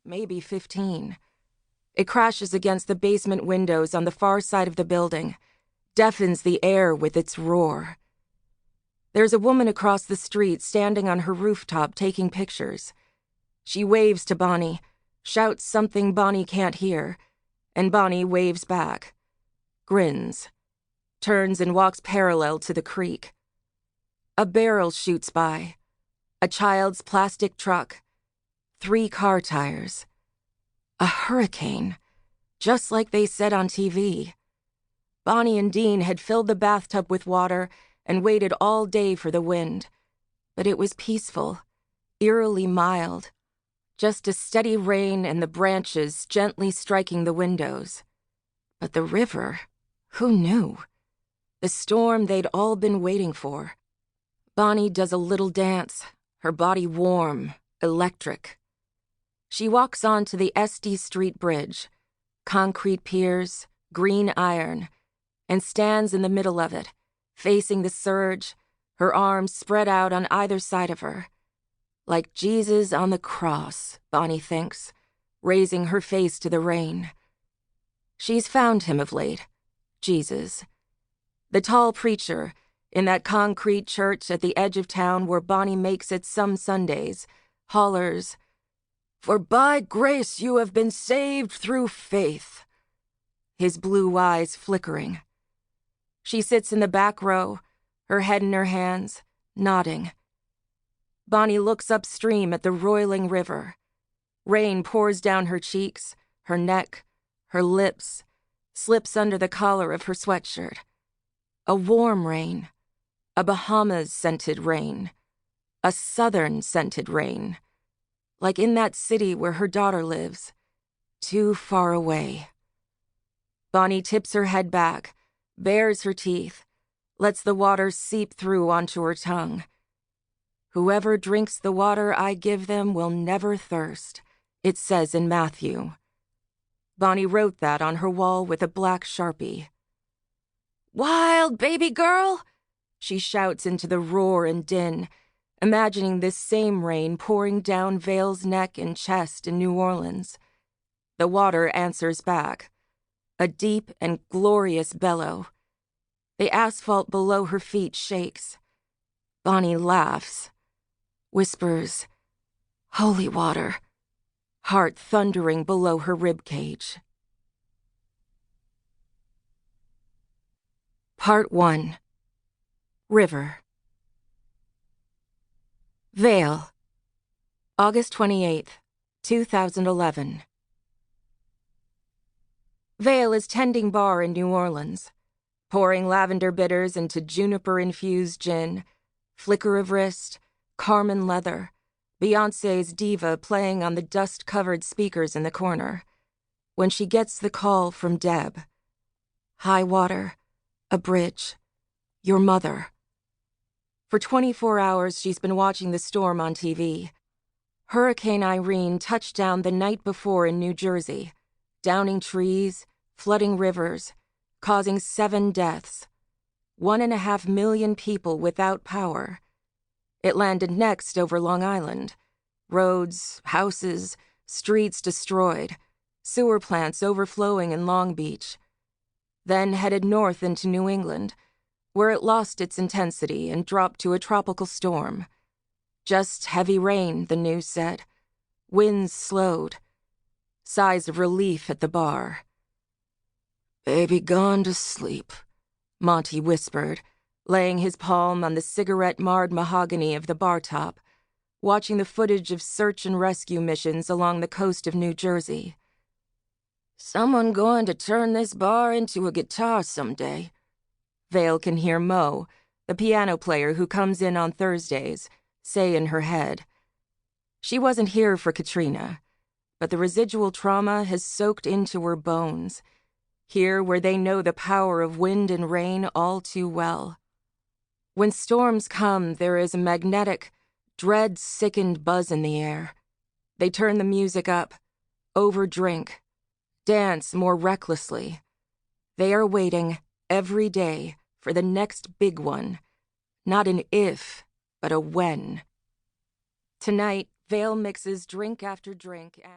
maybe 15. It crashes against the basement windows on the far side of the building, deafens the air with its roar. There's a woman across the street standing on her rooftop taking pictures. She waves to Bonnie, shouts something Bonnie can't hear, and Bonnie waves back, grins, turns and walks parallel to the creek. A barrel shoots by, a child's plastic truck, 3 car tires. A hurricane, just like they said on TV. Bonnie and Dean had filled the bathtub with water and waited all day for the wind, but it was peaceful, eerily mild, just a steady rain and the branches gently striking the windows. But the river, who knew? The storm they'd all been waiting for. Bonnie does a little dance, her body warm, electric. She walks on to the SD Street Bridge, concrete piers, green iron, and stands in the middle of it, facing the surge, her arms spread out on either side of her. Like Jesus on the cross, Bonnie thinks, raising her face to the rain. She's found him of late, Jesus. The tall preacher, in that concrete church at the edge of town where Bonnie makes it some Sundays, hollers, "For by grace you have been saved through faith," his blue eyes flickering. She sits in the back row, her head in her hands, nodding. Bonnie looks upstream at the roiling river. Rain pours down her cheeks, her neck, her lips, slips under the collar of her sweatshirt. A warm rain, a Bahamas-scented rain, a southern-scented rain, like in that city where her daughter lives, too far away. Bonnie tips her head back, bares her teeth, lets the water seep through onto her tongue. "Whoever drinks the water I give them will never thirst," it says in Matthew. Bonnie wrote that on her wall with a black Sharpie. "Wild baby girl!" she shouts into the roar and din, imagining this same rain pouring down Vale's neck and chest in New Orleans. The water answers back, a deep and glorious bellow. The asphalt below her feet shakes. Bonnie laughs, whispers, "Holy water," heart thundering below her ribcage. Part 1. River. Vale, August 28th, 2011. Vale is tending bar in New Orleans, pouring lavender bitters into juniper-infused gin, flicker of wrist, Carmen leather, Beyoncé's diva playing on the dust-covered speakers in the corner, when she gets the call from Deb. "High water, a bridge, your mother." For 24 hours she's been watching the storm on TV. Hurricane Irene touched down the night before in New Jersey, downing trees, flooding rivers, causing 7 deaths, 1.5 million people without power. It landed next over Long Island. Roads, houses, streets destroyed, sewer plants overflowing in Long Beach. Then headed north into New England, where it lost its intensity and dropped to a tropical storm. Just heavy rain, the news said. Winds slowed. Sighs of relief at the bar. "Baby gone to sleep," Monty whispered, laying his palm on the cigarette-marred mahogany of the bar top, watching the footage of search and rescue missions along the coast of New Jersey. "Someone going to turn this bar into a guitar someday." Vale can hear Mo, the piano player who comes in on Thursdays, say in her head. She wasn't here for Katrina, but the residual trauma has soaked into her bones, here where they know the power of wind and rain all too well. When storms come, there is a magnetic, dread-sickened buzz in the air. They turn the music up, overdrink, dance more recklessly. They are waiting every day for the next big one, not an if, but a when. Tonight, Vale mixes drink after drink and...